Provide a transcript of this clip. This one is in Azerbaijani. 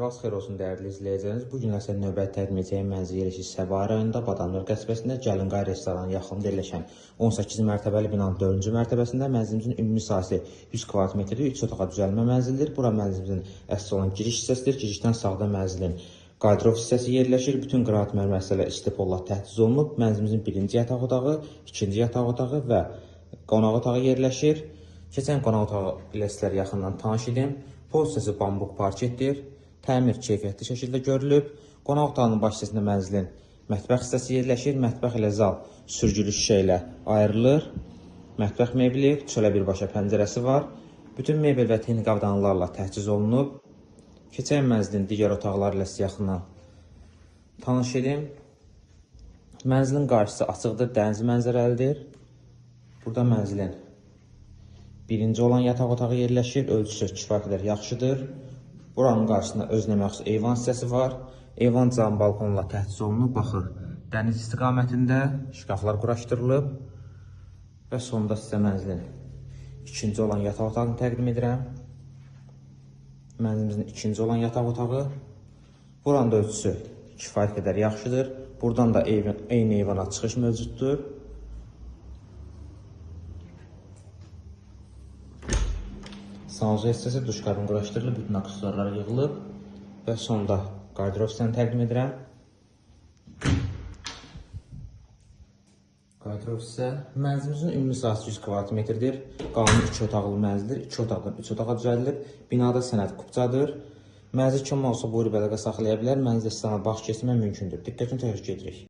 Sabahınız xeyir olsun dəyərli izləyicilərimiz. Bu gün sizə növbəti təqdim edəcəyim mənzil yerləşir Səbaha rayonunda Badamlar qəsbəsində Gəlinqay restoranı yaxınında yerləşən 18 mərtəbəli binanın 4-cü mərtəbəsində mənzilimizin ümumi sahəsi 100 kvadrat metrlik 3 otağa düzəlmə mənzildir. Bura mənzilimizin əsas olan giriş hissəsidir. Girişdən sağda mənzilin qardırov hissəsi yerləşir. Bütün qırat mərmərləri istipolla təchiz olunub. Mənzilimizin birinci yataq otağı, ikinci yataq otağı və qonaq otağı yerləşir. Keçən qonaq otağı ilə sizlər yaxından tanış edim. Pol hissəsi bambuq parketdir. Təmir keyfiyyətli şəkildə görülüb. Qonaq otağının baş hissəsində mənzilin mətbəx hissəsi yerləşir. Mətbəx ilə zal sürgülü şüşə ilə ayrılır. Mətbəx mebeli, çölə birbaşa pəncərəsi var. Bütün mebel və texniki avadanlıqlarla təchiz olunub. Keçən mənzilin digər otaqları ilə sizə yaxından tanış edim. Mənzilin qarşısı açıqdır, dəniz mənzərəlidir. Burada mənzilin birinci olan yataq otağı yerləşir. Ölçüsü kifayət qədər yaxşıdır. Buranın qarşısında özünə məxsus eyvan hissəsi var. Eyvan cam balkonla təchiz olunub. Baxır, dəniz istiqamətində şkaflar quraşdırılıb. Və sonda sizə mənzilin ikinci olan yataq otağını təqdim edirəm. Mənzilimizin ikinci olan yataq otağı. Buranın da ölçüsü kifayət qədər yaxşıdır. Buradan da eyni eyvana çıxış mövcuddur. Sanuzə hissəsi duşqabın quraşdırılıb, bütün aksesuarlar yığılıb və sonda qardırov hissəni təqdim edirəm. Qardırov hissə mənzilimizin ümumi sahəsi 100 kvadrat metrdir. Qanuni 2 otaqlı mənzildir. 2 otaqdan 3 otağa düzəldilib. Binada sənəd kupçadır. Mənzil kim olsa buyurub əlaqə saxlaya bilər. Mənzil istənilən baş keçirmək mümkündür. Diqqətini təşəkkür edirik.